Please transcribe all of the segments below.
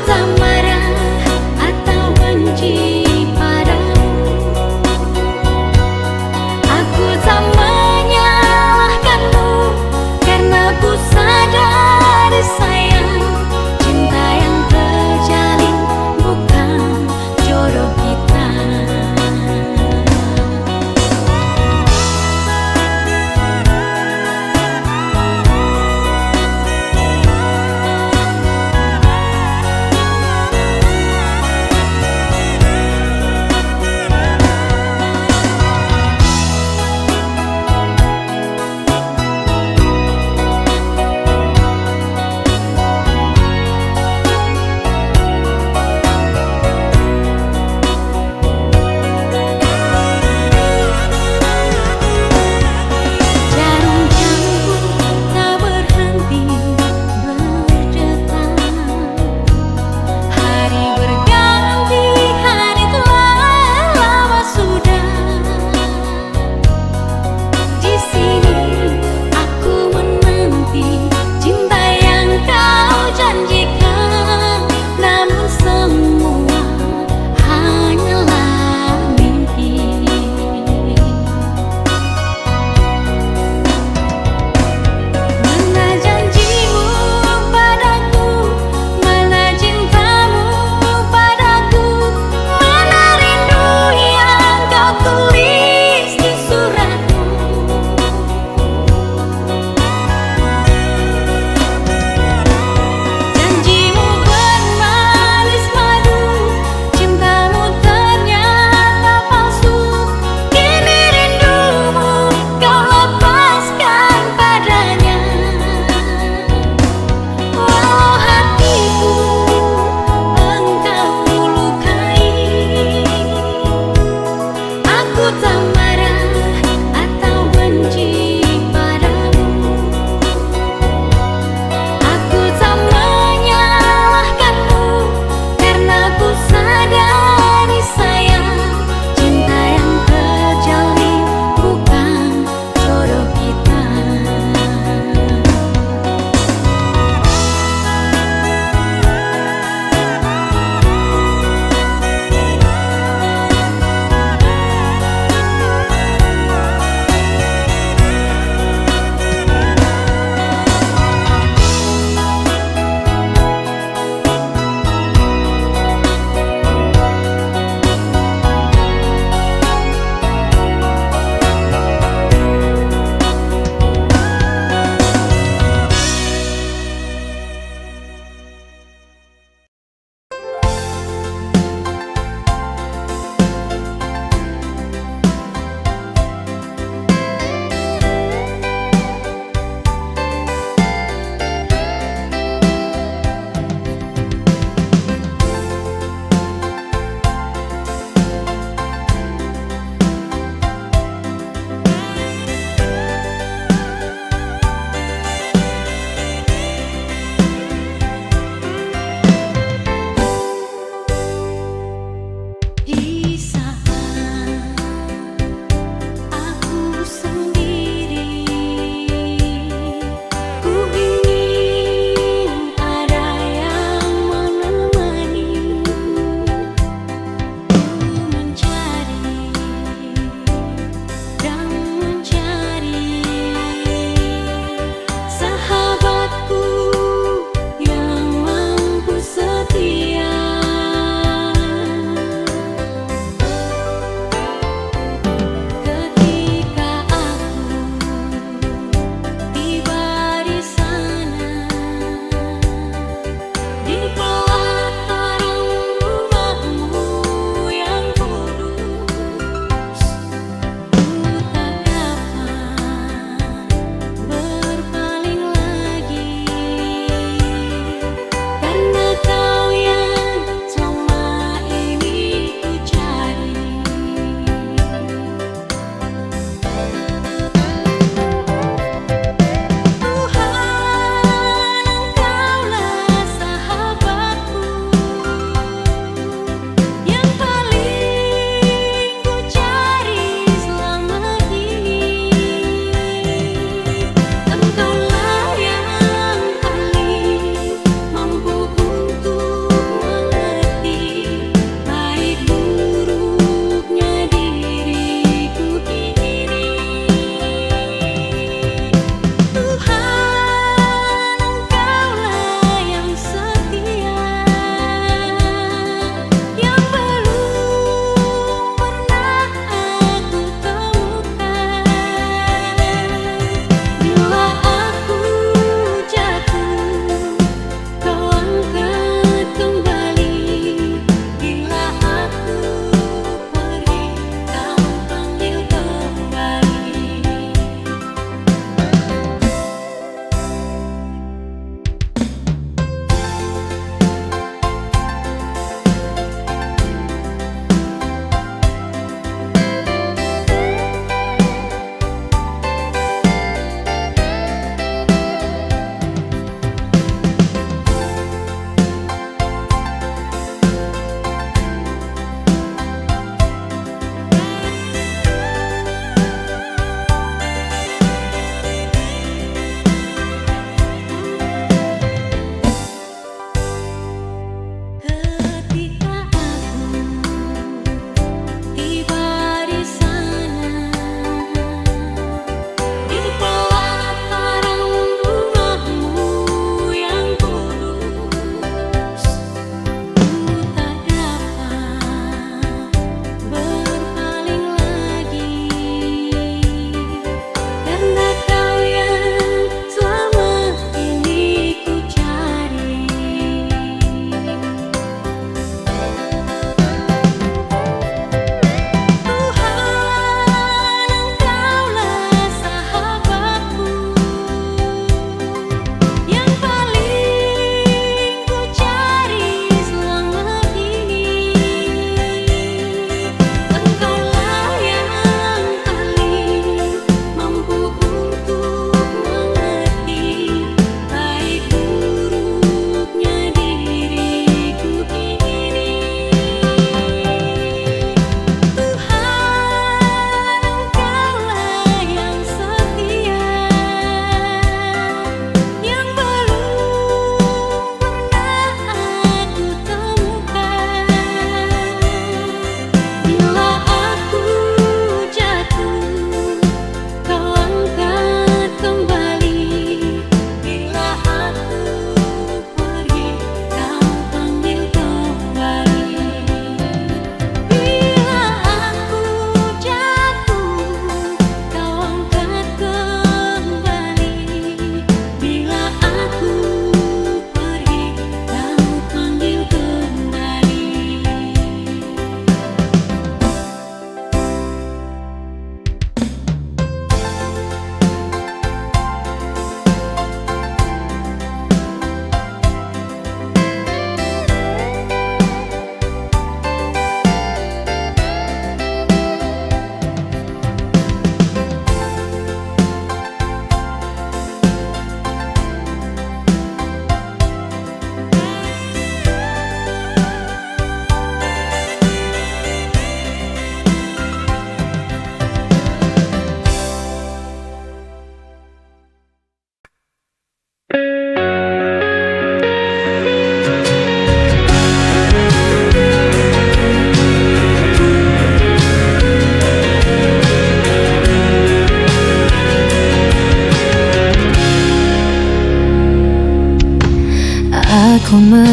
tak marah atau benci padamu. Aku tak menyalahkanmu karena ku sadar sayang, cinta yang terjalin bukan jodoh kita.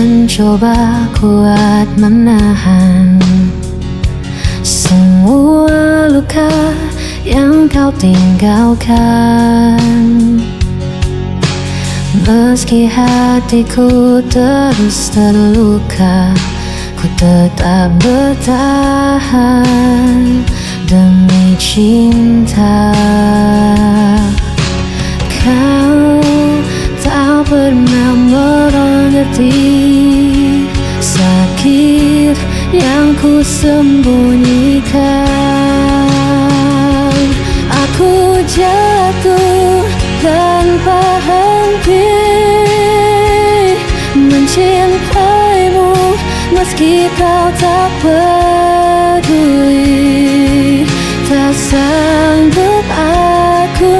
mencoba kuat menahan semua luka yang kau tinggalkan. Meski hatiku terus terluka, ku tetap bertahan demi cinta. Kau tak pernah mengerti sakit yang ku sembunyikan. Aku jatuh tanpa henti mencintaimu, meski kau tak peduli. Tak sanggup aku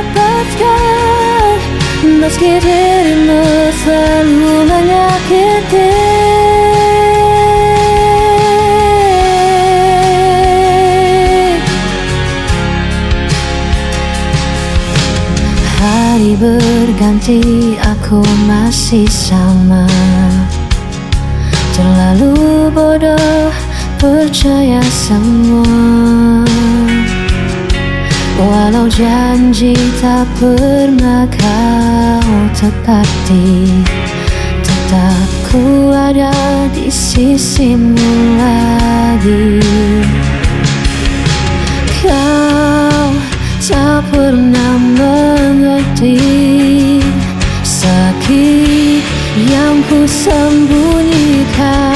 lepaskan, meski dirimu selalu menyakiti. Hari berganti, aku masih sama, terlalu bodoh percaya semua. Walau janji tak pernah kau tepati, tetap ku ada di sisimu lagi. Kau tak pernah mengerti sakit yang ku sembunyikan.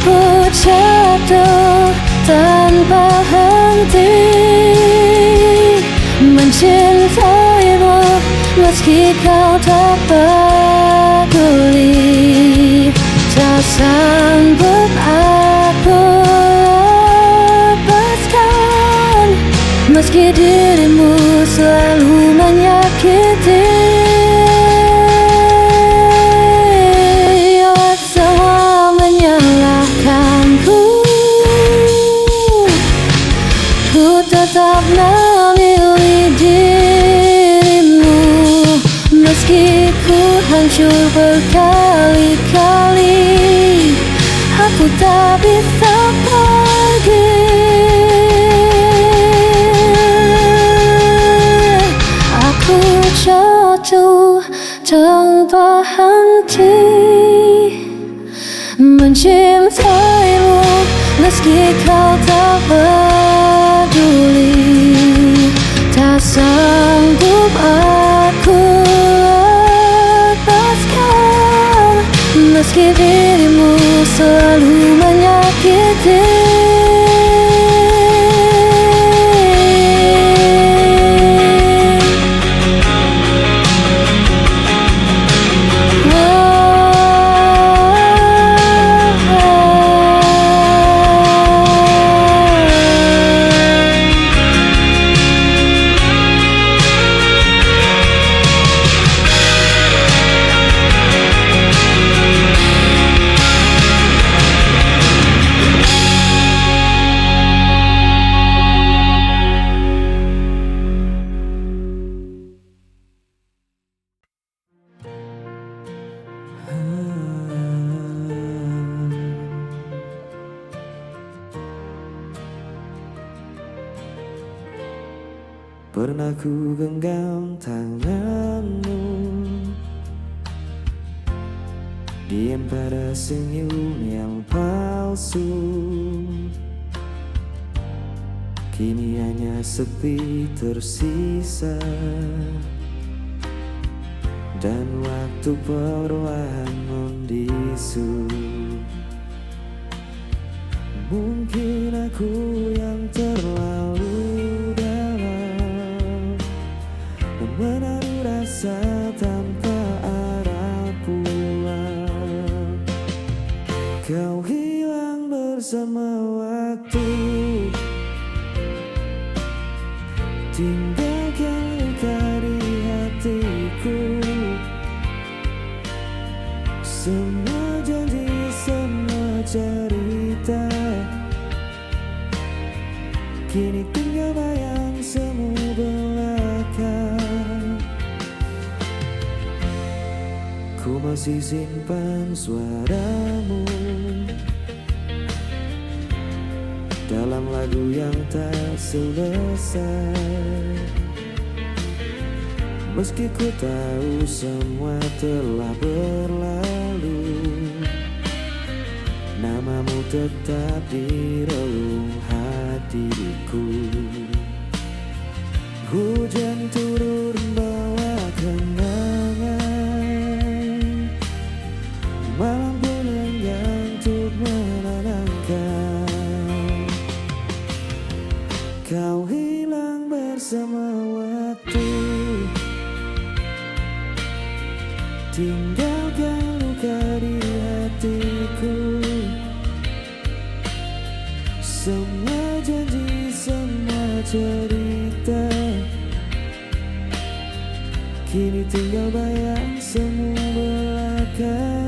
Ku jatuh tanpa henti mencintaimu, meski kau tak peduli. Tak sanggup aku lepaskan, meski dirimu selalu menyakiti. Semua menyalahkanku, ku tetap memilih dirimu, meski ku hancur berkali-kali. Aku tak bisa pergi. Aku jatuh tanpa henti mencintaimu, meski kau tak peduli. Tak sanggup aku lepaskan, meski dirimu selalu menyakiti. Pernah ku genggam tanganmu, diam pada senyum yang palsu. Kini hanya sepi tersisa, dan waktu perlahan membisu. Mungkin aku yang terlalu dalam menaruh rasa tanpa arah pulang. Kau hilang bersama waktu, tinggalkan luka di hatiku. Semua janji, semua cerita, kini tinggal bayang semu belaka. Ku masih simpan suaramu dalam lagu yang tak selesai. Meski ku tahu semua telah berlalu, namamu tetap di relung hatiku. Hujan turun bawa kenangan, malam pun enggan untuk menenangkan. Kau hilang bersama waktu, tinggalkan luka di hatiku. Semua janji, semua cerita, kini tinggal bayang semu belaka.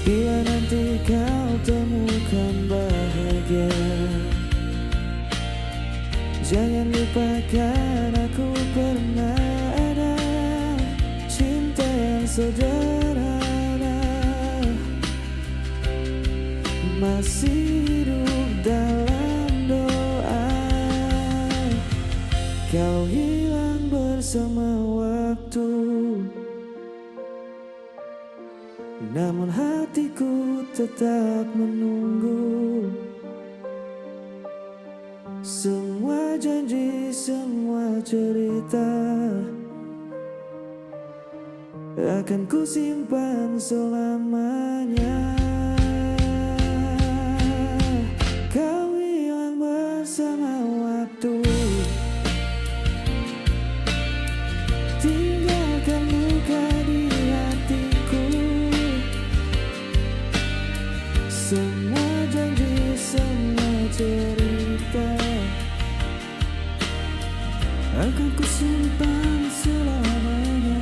Bila nanti kau temukan bahagia, jangan lupakan aku pernah ada. Cinta yang sederhana masih hidup dalam doa. Kau hilang bersama waktu, namun hatiku tetap menunggu. Semua janji, semua cerita akan ku simpan selamanya. Kau hilang bersama waktu, tinggalkan luka di hatiku. Semua janji, semua cerita akan ku simpan selamanya.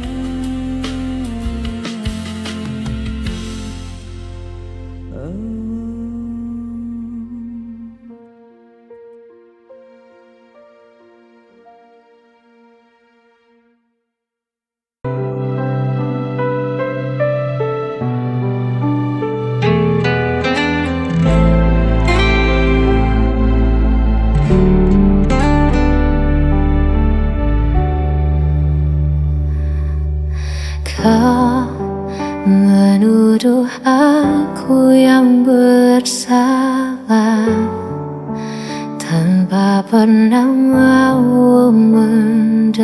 Kau menuduh aku yang bersalah tanpa pernah mau mendengar.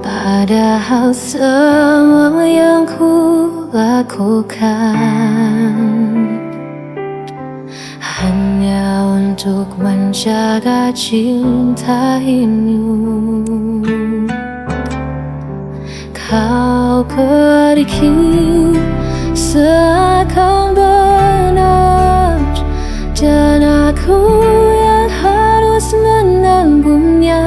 Padahal semua yang ku lakukan hanya untuk menjaga cinta ini. Kau pergi seakan benar, dan aku yang harus menanggungnya.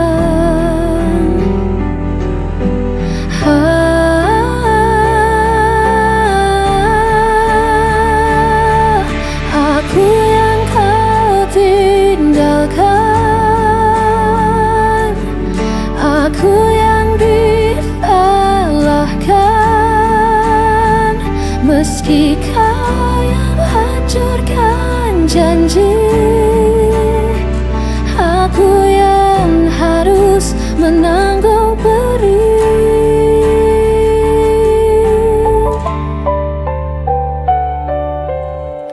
Aku yang kau tinggalkan, aku yang disalahkan. Meski kau yang hancurkan janji, aku yang harus menanggung perih.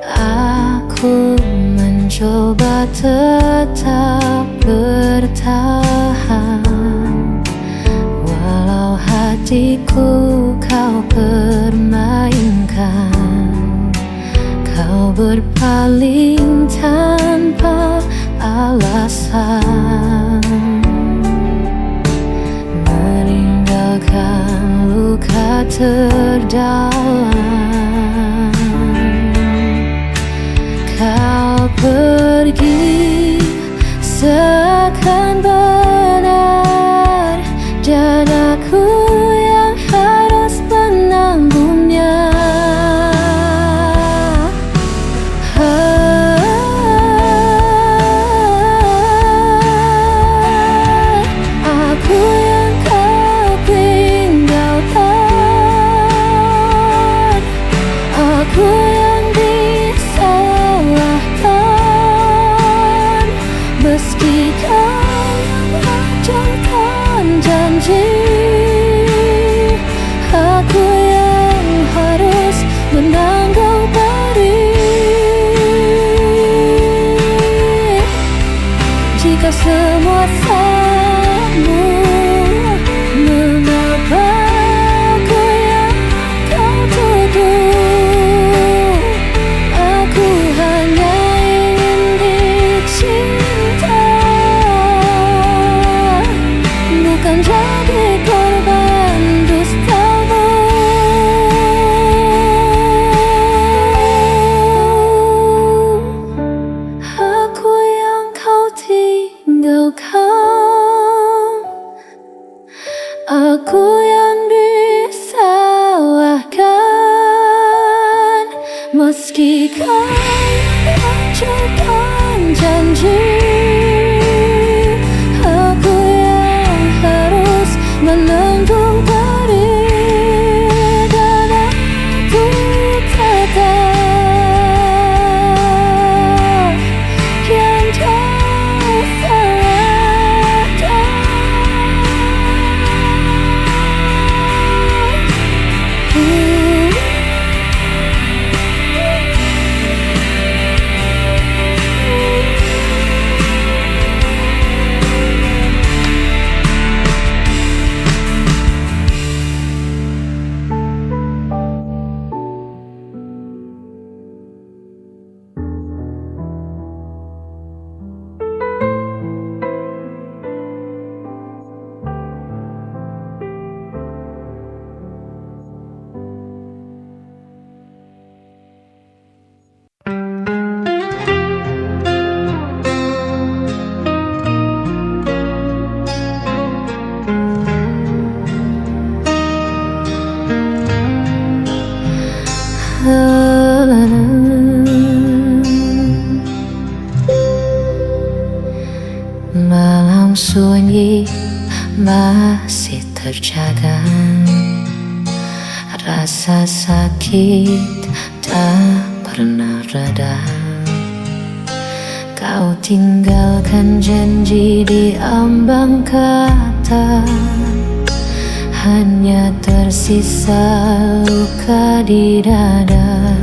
Aku mencoba tetap bertahan, walau hatiku kau permainkan. Kau berpaling tanpa alasan, meninggalkan luka terdalam. Kau pergi seakan benar, dan aku yang harus menanggungnya. kau yang hancurkan janji, aku yang harus menanggung pedih. Jika semua salahmu, mengapa aku yang kau tuduh? Aku hanya ingin dicinta, bukan jadi korban dustamu. Aku yang kau tinggalkan, aku yang disalahkan. Meski kau yang hancurkan janji, aku yang harus menanggung pedih. Dan aku tetap yang tersalahkan. Malam sunyi masih terjaga, rasa sakit tak pernah reda. Kau tinggalkan janji di ambang kata, hanya tersisa luka di dada.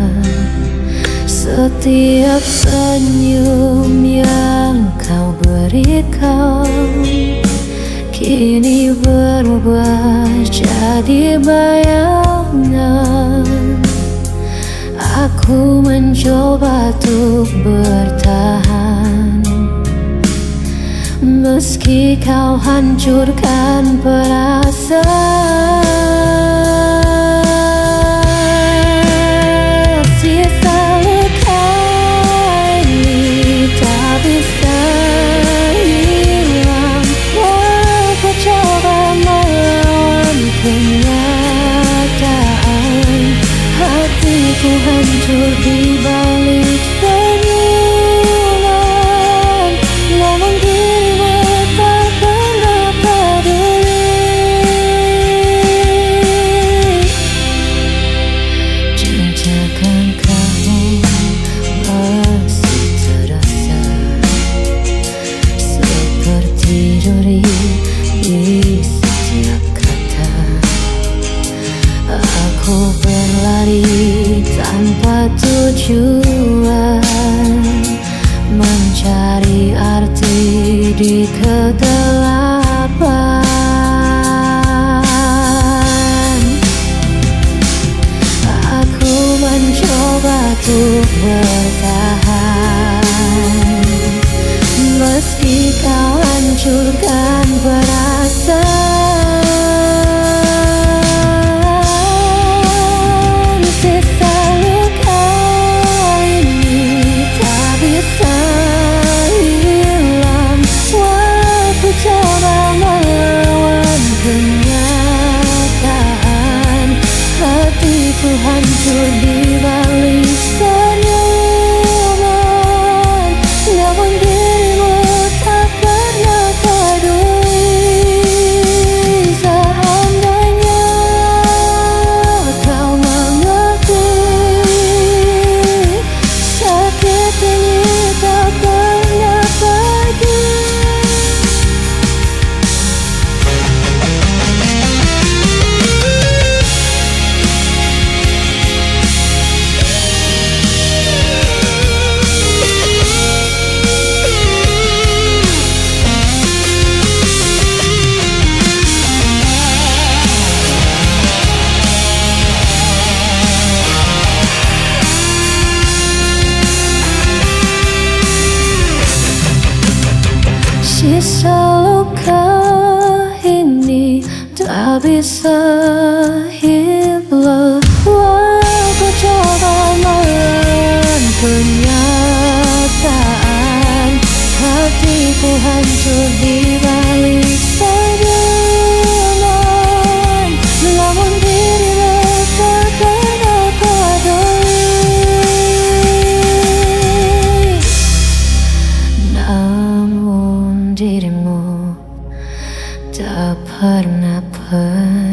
Setiap senyum yang kau berikan kini berubah jadi bayangan. Aku mencoba untuk bertahan, meski kau hancurkan perasaan. Sisa luka ini tak bisa hilang, walau coba melawan kenyataan. Hatiku hancur di balik senyuman, namun dirimu tak pernah peduli. Jejakan kamu masih terasa seperti duri di setiap kata. Aku berlari tanpa tujuan, mencari arti di kegelapan. Aku mencoba untuk bertahan, meski kau hancurkan perasaan. Sisa luka ini tak bisa hilang, walau ku coba melawan kenyataan. Hatiku hancur di balik senyuman, namun dirimu tak pernah peduli. Seandainya kau mengerti, sakit ini tak pernah pergi. rasa luka ini tak bisa hilang. Aku coba melawan kenyataan, hatiku hancur di balik senyuman. Namun dirimu takkan aku peduli. Namun dirimu tak pernah peduli.